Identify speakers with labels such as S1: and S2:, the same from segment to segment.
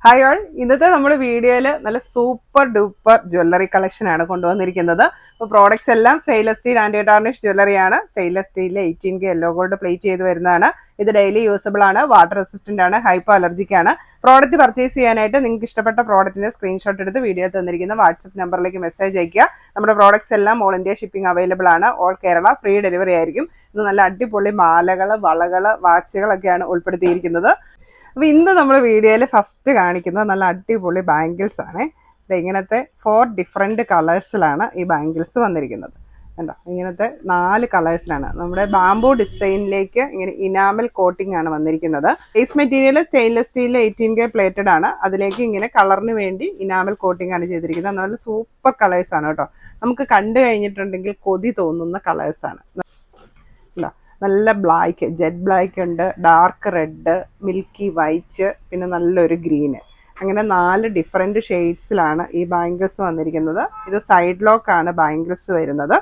S1: Hi all, ഇന്നത്തെ നമ്മുടെ വീഡിയോയിൽ നല്ല സൂപ്പർ ഡൂപ്പർ ജ്വല്ലറി കളക്ഷൻ ആണ് കൊണ്ടുവന്നിരിക്കുന്നത്. അപ്പോൾ പ്രോഡക്ട്സ് എല്ലാം സ്റ്റെയിൻലെസ് സ്റ്റീൽ ആൻറ്റി ടാർണിഷ് ജ്വല്ലറിയാണ്. സ്റ്റെയിൻലെസ് സ്റ്റീലിൽ 18K യെല്ലോ ഗോൾഡ് പ്ലേറ്റ് ചെയ്ത് വരുന്നതാണ്. ഇത് ഡെയിലി യൂസബിൾ ആണ്, വാട്ടർ റെസിസ്റ്റന്റ് ആണ്, ഹൈപ്പോ അലർജിക് ആണ്. പ്രോഡക്റ്റ് പർച്ചേസ് ചെയ്യാനായിട്ട് നിങ്ങൾക്ക് ഇഷ്ടപ്പെട്ട പ്രോഡക്റ്റിന്റെ സ്ക്രീൻഷോട്ട് എടുത്ത് വീഡിയോ തന്നിരിക്കുന്ന വാട്സ്ആപ്പ് നമ്പറിലേക്ക് മെസ്സേജ് അയക്കുക. നമ്മുടെ പ്രോഡക്ട്സ് എല്ലാം ഓൾ ഇന്ത്യ ഷിപ്പിംഗ് അവൈലബിൾ ആണ്. ഓൾ കേരള ഫ്രീ ഡെലിവറി ആയിരിക്കും. ഇത് നല്ല അടിപൊളി മാലകൾ, വളകൾ, വാച്ചുകളൊക്കെയാണ് ഉൾപ്പെടുത്തിയിരിക്കുന്നത്. അപ്പോൾ ഇന്ന് നമ്മൾ വീഡിയോയിൽ ഫസ്റ്റ് കാണിക്കുന്നത് നല്ല അടിപൊളി ബാംഗിൾസ് ആണ്. ഇങ്ങനത്തെ 4 ഡിഫറെൻറ്റ് കളേഴ്സിലാണ് ഈ ബാംഗിൾസ് വന്നിരിക്കുന്നത്. കണ്ടോ, ഇങ്ങനത്തെ 4 കളേഴ്സിലാണ്. നമ്മുടെ ബാംബൂ ഡിസൈനിലേക്ക് ഇങ്ങനെ ഇനാമൽ കോട്ടിംഗ് ആണ് വന്നിരിക്കുന്നത്. ബേസ് മെറ്റീരിയൽ സ്റ്റെയിൻലെസ് സ്റ്റീലിൽ 18K പ്ലേറ്റഡ് ആണ്. അതിലേക്ക് ഇങ്ങനെ കളറിന് വേണ്ടി ഇനാമൽ കോട്ടിംഗ് ആണ് ചെയ്തിരിക്കുന്നത്. നല്ല സൂപ്പർ കളേഴ്സ് ആണ് കേട്ടോ. നമുക്ക് കണ്ടു കഴിഞ്ഞിട്ടുണ്ടെങ്കിൽ കൊതി തോന്നുന്ന കളേഴ്സാണ്. നല്ല ബ്ലാക്ക്, ജെറ്റ് ബ്ലാക്ക് ഉണ്ട്, ഡാർക്ക് റെഡ്, മിൽക്കി വൈറ്റ്, പിന്നെ നല്ലൊരു ഗ്രീന്. അങ്ങനെ 4 ഡിഫറെൻറ്റ് ഷെയ്ഡ്സിലാണ് ഈ ബാംഗിൾസ് വന്നിരിക്കുന്നത്. ഇത് സൈഡ് ലോക്കാണ് ബാംഗിൾസ് വരുന്നത്.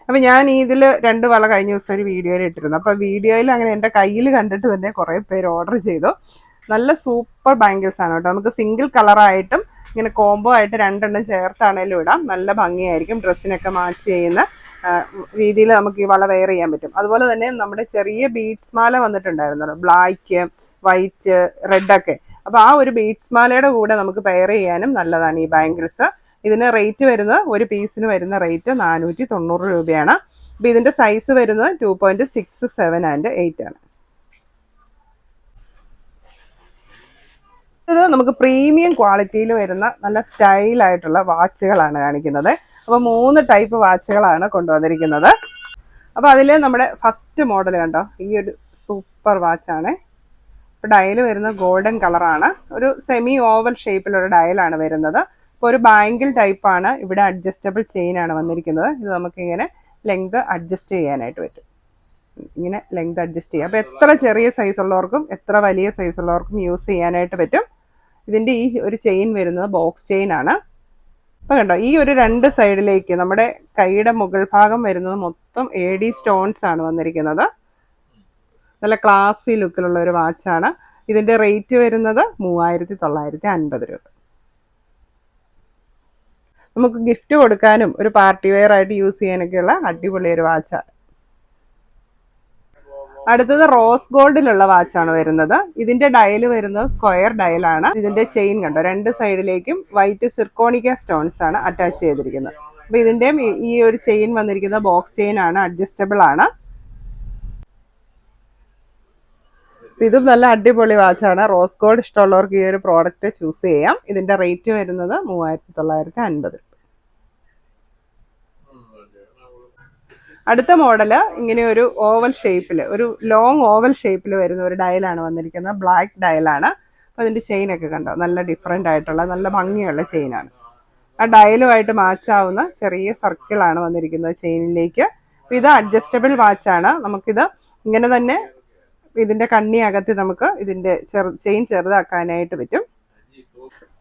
S1: അപ്പം ഞാൻ ഇതിൽ 2 വള കഴിഞ്ഞ ദിവസം ഒരു വീഡിയോയിൽ ഇട്ടിരുന്നു. അപ്പോൾ വീഡിയോയിൽ അങ്ങനെ എൻ്റെ കയ്യിൽ കണ്ടിട്ട് തന്നെ കുറേ പേര് ഓർഡർ ചെയ്തു. നല്ല സൂപ്പർ ബാംഗിൾസ് ആണ് കേട്ടോ. നമുക്ക് സിംഗിൾ കളറായിട്ടും ഇങ്ങനെ കോംബോ ആയിട്ട് 2 എണ്ണം ചേർത്താണേലും ഇടാം. നല്ല ഭംഗിയായിരിക്കും. ഡ്രസ്സിനൊക്കെ മാച്ച് ചെയ്യുന്ന രീതിയിൽ നമുക്ക് ഈ വള വെയർ ചെയ്യാൻ പറ്റും. അതുപോലെ തന്നെ നമ്മുടെ ചെറിയ ബീഡ്സ് മാല വന്നിട്ടുണ്ടായിരുന്നല്ലോ, ബ്ലാക്ക്, വൈറ്റ്, റെഡൊക്കെ. അപ്പോൾ ആ ഒരു ബീഡ്സ് മാലയുടെ കൂടെ നമുക്ക് പെയർ ചെയ്യാനും നല്ലതാണ് ഈ ബാംഗിൾസ്. ഇതിന് റേറ്റ് വരുന്നത്, ഒരു പീസിന് വരുന്ന റേറ്റ് 490 രൂപയാണ്. അപ്പോൾ ഇതിൻ്റെ സൈസ് വരുന്നത് 2.6, 7 ആൻഡ് 8 ആണ്. ഇത് നമുക്ക് പ്രീമിയം ക്വാളിറ്റിയിൽ വരുന്ന നല്ല സ്റ്റൈലായിട്ടുള്ള വാച്ചുകളാണ് കാണിക്കുന്നത്. അപ്പോൾ 3 ടൈപ്പ് വാച്ചുകളാണ് കൊണ്ടുവന്നിരിക്കുന്നത്. അപ്പോൾ അതിൽ നമ്മുടെ ഫസ്റ്റ് മോഡൽ കണ്ടോ, ഈ ഒരു സൂപ്പർ വാച്ചാണ്. ഇപ്പോൾ ഡയൽ വരുന്നത് ഗോൾഡൻ കളറാണ്. ഒരു സെമി ഓവൽ ഷേപ്പിലൊരു ഡയലാണ് വരുന്നത്. ഇപ്പോൾ ഒരു ബാങ്കിൾ ടൈപ്പാണ്. ഇവിടെ അഡ്ജസ്റ്റബിൾ ചെയിനാണ് വന്നിരിക്കുന്നത്. ഇത് നമുക്കിങ്ങനെ ലെങ്ത് അഡ്ജസ്റ്റ് ചെയ്യാനായിട്ട് പറ്റും. ഇങ്ങനെ ലെങ്ത് അഡ്ജസ്റ്റ് ചെയ്യാം. അപ്പോൾ എത്ര ചെറിയ സൈസ് ഉള്ളവർക്കും എത്ര വലിയ സൈസ് ഉള്ളവർക്കും യൂസ് ചെയ്യാനായിട്ട് പറ്റും. ഇതിൻ്റെ ഈ ഒരു ചെയിൻ വരുന്നത് ബോക്സ് ചെയിൻ ആണ്. അപ്പോൾ കണ്ടോ, ഈ ഒരു 2 സൈഡിലേക്ക് നമ്മുടെ കൈയുടെ മുകൾ ഭാഗം വരുന്നത് മൊത്തം AD സ്റ്റോൺസ് ആണ് വന്നിരിക്കുന്നത്. നല്ല ക്ലാസി ലുക്കിലുള്ള ഒരു വാച്ചാണ്. ഇതിൻ്റെ റേറ്റ് വരുന്നത് 3950 രൂപ. നമുക്ക് ഗിഫ്റ്റ് കൊടുക്കാനും ഒരു പാർട്ടി വെയർ ആയിട്ട് യൂസ് ചെയ്യാനൊക്കെയുള്ള അടിപൊളി ഒരു വാച്ചാണ്. അടുത്തത് റോസ് ഗോൾഡിലുള്ള വാച്ചാണ് വരുന്നത്. ഇതിന്റെ ഡയൽ വരുന്നത് സ്ക്വയർ ഡയലാണ്. ഇതിന്റെ ചെയിൻ കണ്ടോ, 2 സൈഡിലേക്കും വൈറ്റ് സിർക്കോണിക്ക സ്റ്റോൺസ് ആണ് അറ്റാച്ച് ചെയ്തിരിക്കുന്നത്. അപ്പൊ ഇതിന്റെ ഈ ഒരു ചെയിൻ വന്നിരിക്കുന്നത് ബോക്സ് ചെയിൻ ആണ്, അഡ്ജസ്റ്റബിൾ ആണ്. ഇതും നല്ല അടിപൊളി വാച്ചാണ്. റോസ് ഗോൾഡ് ഇഷ്ടമുള്ളവർക്ക് ഈ ഒരു പ്രോഡക്റ്റ് ചൂസ് ചെയ്യാം. ഇതിന്റെ റേറ്റ് വരുന്നത് 3950. അടുത്ത മോഡല് ഇങ്ങനെ ഒരു ഓവൽ ഷേപ്പിൽ, ഒരു ലോങ് ഓവൽ ഷേപ്പിൽ വരുന്ന ഒരു ഡയലാണ് വന്നിരിക്കുന്നത്. ബ്ലാക്ക് ഡയലാണ്. അപ്പോൾ അതിൻ്റെ ചെയിനൊക്കെ കണ്ടോ, നല്ല ഡിഫറെൻ്റ് ആയിട്ടുള്ള നല്ല ഭംഗിയുള്ള ചെയിനാണ്. ആ ഡയലുമായിട്ട് മാച്ചാവുന്ന ചെറിയ സർക്കിളാണ് വന്നിരിക്കുന്നത് ചെയിനിലേക്ക്. അപ്പോൾ ഇത് അഡ്ജസ്റ്റബിൾ വാച്ചാണ്. നമുക്കിത് ഇങ്ങനെ തന്നെ ഇതിൻ്റെ കണ്ണി അകത്ത് നമുക്ക് ഇതിൻ്റെ ചെയിൻ ചെറുതാക്കാനായിട്ട് പറ്റും.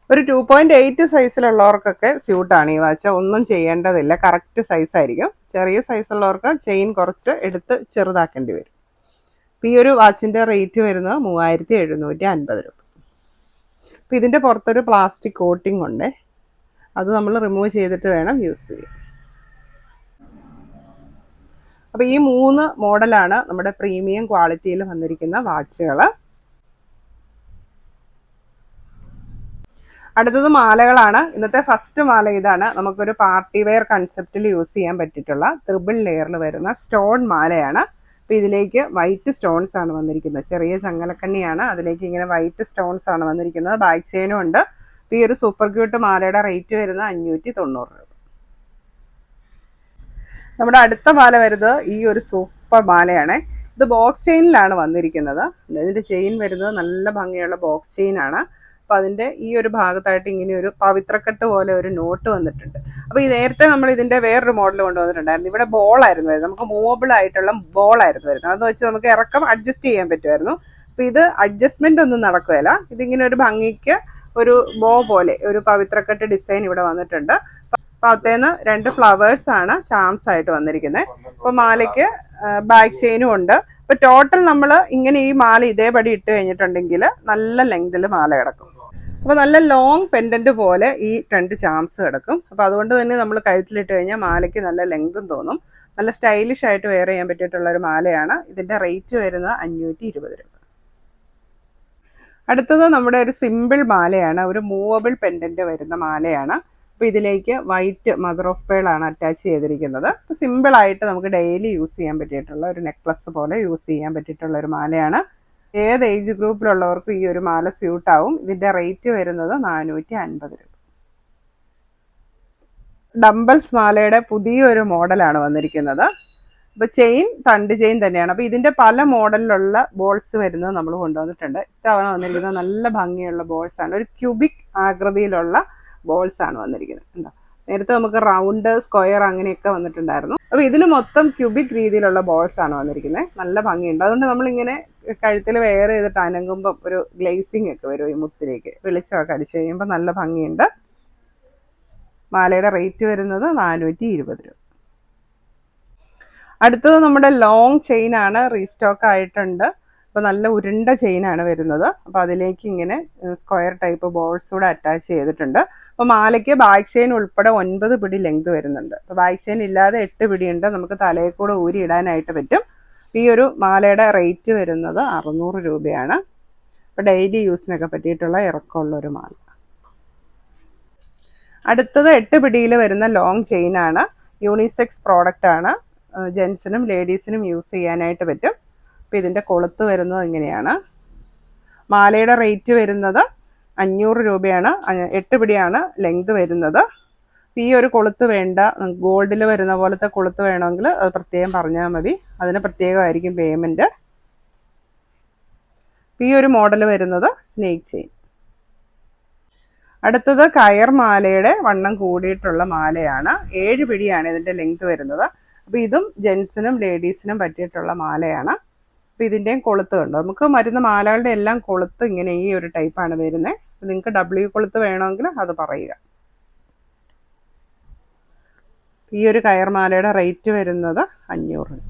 S1: ഒരു 2.8 സൈസിലുള്ളവർക്കൊക്കെ സ്യൂട്ടാണ് ഈ വാച്ച്. ഒന്നും ചെയ്യേണ്ടതില്ല, കറക്റ്റ് സൈസായിരിക്കും. ചെറിയ സൈസുള്ളവർക്ക് ചെയിൻ കുറച്ച് എടുത്ത് ചെറുതാക്കേണ്ടി വരും. അപ്പോൾ ഈ ഒരു വാച്ചിൻ്റെ റേറ്റ് വരുന്നത് 3750 രൂപ. അപ്പോൾ ഇതിൻ്റെ പുറത്തൊരു പ്ലാസ്റ്റിക് കോട്ടിംഗ് ഉണ്ട്. അത് നമ്മൾ റിമൂവ് ചെയ്തിട്ട് വേണം യൂസ് ചെയ്യാൻ. അപ്പോൾ ഈ 3 മോഡലാണ് നമ്മുടെ പ്രീമിയം ക്വാളിറ്റിയിൽ വന്നിരിക്കുന്ന വാച്ചുകൾ. അടുത്തത് മാലകളാണ്. ഇന്നത്തെ ഫസ്റ്റ് മാല ഇതാണ്. നമുക്കൊരു പാർട്ടി വെയർ കൺസെപ്റ്റിൽ യൂസ് ചെയ്യാൻ പറ്റിയിട്ടുള്ള 3 ലെയറിൽ വരുന്ന സ്റ്റോൺ മാലയാണ്. അപ്പോൾ ഇതിലേക്ക് വൈറ്റ് സ്റ്റോൺസ് ആണ് വന്നിരിക്കുന്നത്. ചെറിയ ചങ്ങലക്കണ്ണിയാണ്, അതിലേക്ക് ഇങ്ങനെ വൈറ്റ് സ്റ്റോൺസ് ആണ് വന്നിരിക്കുന്നത്. ബാക്ക് ചെയിനും ഉണ്ട്. അപ്പോൾ ഈ ഒരു സൂപ്പർ ക്യൂട്ട് മാലയുടെ റേറ്റ് വരുന്നത് 590 രൂപ. നമ്മുടെ അടുത്ത മാല വരുന്നത് ഈ ഒരു സൂപ്പർ മാലയാണ്. ഇത് ബോക്സ് ചെയിനിലാണ് വന്നിരിക്കുന്നത്. ഇതിൻ്റെ ചെയിൻ വരുന്നത് നല്ല ഭംഗിയുള്ള ബോക്സ് ചെയിനാണ്. അപ്പോൾ അതിൻ്റെ ഈ ഒരു ഭാഗത്തായിട്ട് ഇങ്ങനെ ഒരു പവിത്രക്കെട്ട് പോലെ ഒരു നോട്ട് വന്നിട്ടുണ്ട്. അപ്പോൾ ഈ നേരത്തെ നമ്മൾ ഇതിൻ്റെ വേറൊരു മോഡൽ കൊണ്ടുവന്നിട്ടുണ്ടായിരുന്നു. ഇവിടെ ബോളായിരുന്നു വരുന്നത്. നമുക്ക് മൂവബിൾ ആയിട്ടുള്ള ബോളായിരുന്നു വരുന്നത്. അതെന്ന് വെച്ച് നമുക്ക് ഇറക്കം അഡ്ജസ്റ്റ് ചെയ്യാൻ പറ്റുമായിരുന്നു. അപ്പോൾ ഇത് അഡ്ജസ്റ്റ്മെൻ്റ് ഒന്നും നടക്കുകയില്ല. ഇതിങ്ങനെ ഒരു ഭംഗിക്ക് ഒരു ബോ പോലെ ഒരു പവിത്രക്കെട്ട് ഡിസൈൻ ഇവിടെ വന്നിട്ടുണ്ട്. അപ്പോൾ അകത്തേന്ന് 2 ഫ്ലവേഴ്സ് ആണ് ചാംസ് ആയിട്ട് വന്നിരിക്കുന്നത്. അപ്പോൾ മാലയ്ക്ക് ബാക്ക് ചെയിനും ഉണ്ട്. അപ്പൊ ടോട്ടൽ നമ്മൾ ഇങ്ങനെ ഈ മാല ഇതേപടി ഇട്ട് കഴിഞ്ഞിട്ടുണ്ടെങ്കിൽ നല്ല ലെങ്തിൽ മാല കിടക്കും. അപ്പോൾ നല്ല ലോങ് പെൻഡന്റ് പോലെ ഈ 2 ചാംസ് കിടക്കും. അപ്പോൾ അതുകൊണ്ട് തന്നെ നമ്മൾ കഴുത്തിലിട്ട് കഴിഞ്ഞാൽ മാലയ്ക്ക് നല്ല ലെങ്തും തോന്നും. നല്ല സ്റ്റൈലിഷ് ആയിട്ട് വെയർ ചെയ്യാൻ പറ്റിയിട്ടുള്ള ഒരു മാലയാണ്. ഇതിന്റെ റേറ്റ് വരുന്നത് 520 രൂപ. അടുത്തത് നമ്മുടെ ഒരു സിമ്പിൾ മാലയാണ്, ഒരു മൂവബിൾ പെൻഡന്റ് വരുന്ന മാലയാണ്. അപ്പോൾ ഇതിലേക്ക് വൈറ്റ് മദർ ഓഫ് പേൾ ആണ് അറ്റാച്ച് ചെയ്തിരിക്കുന്നത്. അപ്പോൾ സിമ്പിളായിട്ട് നമുക്ക് ഡെയിലി യൂസ് ചെയ്യാൻ പറ്റിയിട്ടുള്ള ഒരു നെക്ലസ് പോലെ യൂസ് ചെയ്യാൻ പറ്റിയിട്ടുള്ള ഒരു മാലയാണ്. ഏത് ഏജ് ഗ്രൂപ്പിലുള്ളവർക്കും ഈ ഒരു മാല സ്യൂട്ടാവും. ഇതിൻ്റെ റേറ്റ് വരുന്നത് 450 രൂപ. ഡംബൽസ് മാലയുടെ പുതിയൊരു മോഡലാണ് വന്നിരിക്കുന്നത്. അപ്പോൾ ചെയിൻ തണ്ട് ചെയിൻ തന്നെയാണ്. അപ്പോൾ ഇതിൻ്റെ പല മോഡലിലുള്ള ബോൾസ് വരുന്നത് നമ്മൾ കൊണ്ടുവന്നിട്ടുണ്ട്. ഇത്തവണ വന്നിരിക്കുന്നത് നല്ല ഭംഗിയുള്ള ബോൾസ് ആണ്. ഒരു ക്യൂബിക് ആകൃതിയിലുള്ള ബോൾസ് ആണ് വന്നിരിക്കുന്നത്. ഉണ്ടോ, നേരത്തെ നമുക്ക് റൗണ്ട് സ്ക്വയർ അങ്ങനെയൊക്കെ വന്നിട്ടുണ്ടായിരുന്നു. അപ്പോൾ ഇതിൽ മൊത്തം ക്യൂബിക് രീതിയിലുള്ള ബോൾസ് ആണ് വന്നിരിക്കുന്നത്. നല്ല ഭംഗിയുണ്ട്. അതുകൊണ്ട് നമ്മളിങ്ങനെ കഴുത്തിൽ വെയർ ചെയ്തിട്ട് അനങ്ങുമ്പം ഒരു ഗ്ലേസിങ് ഒക്കെ വരും ഈ മുത്തിലേക്ക്. വെളിച്ചമൊക്കെ അടിച്ചു കഴിയുമ്പോൾ നല്ല ഭംഗിയുണ്ട്. മാലയുടെ റേറ്റ് വരുന്നത് 420 രൂപ. അടുത്തത് നമ്മുടെ ലോങ് ചെയിൻ ആണ്, റീസ്റ്റോക്ക് ആയിട്ടുണ്ട്. അപ്പോൾ നല്ല ഉരുണ്ട ചെയിനാണ് വരുന്നത്. അപ്പോൾ അതിലേക്ക് ഇങ്ങനെ സ്ക്വയർ ടൈപ്പ് ബോൾസ് കൂടെ അറ്റാച്ച് ചെയ്തിട്ടുണ്ട്. അപ്പോൾ മാലയ്ക്ക് ബാക്ക് ചെയിൻ ഉൾപ്പെടെ 9 പിടി ലെങ്ത് വരുന്നുണ്ട്. അപ്പോൾ ബാക്ക് ചെയിൻ ഇല്ലാതെ 8 പിടിയുണ്ട്. നമുക്ക് തലയിൽ കൂടെ ഊരി ഇടാനായിട്ട് പറ്റും. ഈ ഒരു മാലയുടെ റേറ്റ് വരുന്നത് 600 രൂപയാണ്. അപ്പോൾ ഡെയിലി യൂസിനൊക്കെ പറ്റിയിട്ടുള്ള ഇറക്കമുള്ളൊരു മാല. അടുത്തത് 8 പിടിയിൽ വരുന്ന ലോങ് ചെയിനാണ്. യൂണിസെക്സ് പ്രോഡക്റ്റ് ആണ്. ജെൻസിനും ലേഡീസിനും യൂസ് ചെയ്യാനായിട്ട് പറ്റും. അപ്പോൾ ഇതിൻ്റെ കൊളുത്ത് വരുന്നത് ഇങ്ങനെയാണ്. മാലയുടെ റേറ്റ് വരുന്നത് 500 രൂപയാണ്. 8 പിടിയാണ് ലെങ്ത് വരുന്നത്. ഈ ഒരു കൊളുത്ത് വേണ്ട, ഗോൾഡിൽ വരുന്ന പോലത്തെ കൊളുത്ത് വേണമെങ്കിൽ അത് പ്രത്യേകം പറഞ്ഞാൽ മതി. അതിന് പ്രത്യേകമായിരിക്കും പേയ്മെൻറ്റ്. ഈ ഒരു മോഡൽ വരുന്നത് സ്നേക്ക് ചെയിൻ. അടുത്തത് കയർ മാലയുടെ വണ്ണം കൂടിയിട്ടുള്ള മാലയാണ്. 7 പിടിയാണ് ഇതിൻ്റെ ലെങ്ത് വരുന്നത്. അപ്പോൾ ഇതും ജെൻസിനും ലേഡീസിനും പറ്റിയിട്ടുള്ള മാലയാണ്. അപ്പോൾ ഇതിൻ്റെയും കൊളുത്ത് കണ്ടോ, നമുക്ക് മരുന്ന് മാലകളുടെ എല്ലാം കൊളുത്ത് ഇങ്ങനെ ഈ ഒരു ടൈപ്പാണ് വരുന്നത്. അപ്പോൾ നിങ്ങൾക്ക് W കൊളുത്ത് വേണമെങ്കിൽ അത് പറയുക. ഈ ഒരു കയർ മാലയുടെ റേറ്റ് വരുന്നത് 500 രൂപ.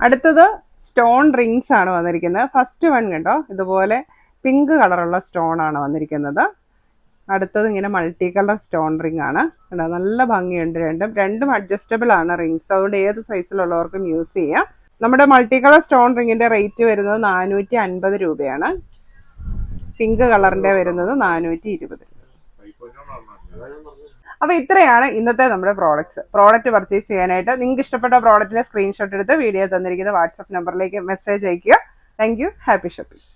S1: അടുത്തത് സ്റ്റോൺ റിങ്സ് ആണ് വന്നിരിക്കുന്നത്. ഫസ്റ്റ് വൺ കണ്ടോ, ഇതുപോലെ പിങ്ക് കളറുള്ള സ്റ്റോൺ ആണ് വന്നിരിക്കുന്നത്. അടുത്തത് ഇങ്ങനെ മൾട്ടി കളർ സ്റ്റോൺ റിംഗ് ആണ്. നല്ല ഭംഗിയുണ്ട്. രണ്ടും അഡ്ജസ്റ്റബിൾ ആണ് റിങ്സ്. അതുകൊണ്ട് ഏത് സൈസിലുള്ളവർക്കും യൂസ് ചെയ്യാം. നമ്മുടെ മൾട്ടി കളർ സ്റ്റോൺ റിങ്ങിൻ്റെ റേറ്റ് വരുന്നത് 450 രൂപയാണ്. പിങ്ക് കളറിൻ്റെ വരുന്നത് 420. അപ്പോൾ ഇത്രയാണ് ഇന്നത്തെ നമ്മുടെ പ്രോഡക്റ്റ് പർച്ചേസ് ചെയ്യാനായിട്ട് നിങ്ങൾക്ക് ഇഷ്ടപ്പെട്ട പ്രോഡക്റ്റിൻ്റെ സ്ക്രീൻഷോട്ട് എടുത്ത് വീഡിയോ തന്നിരിക്കുന്ന വാട്സപ്പ് നമ്പറിലേക്ക് മെസ്സേജ് അയയ്ക്കുക. Thank you. Happy shopping.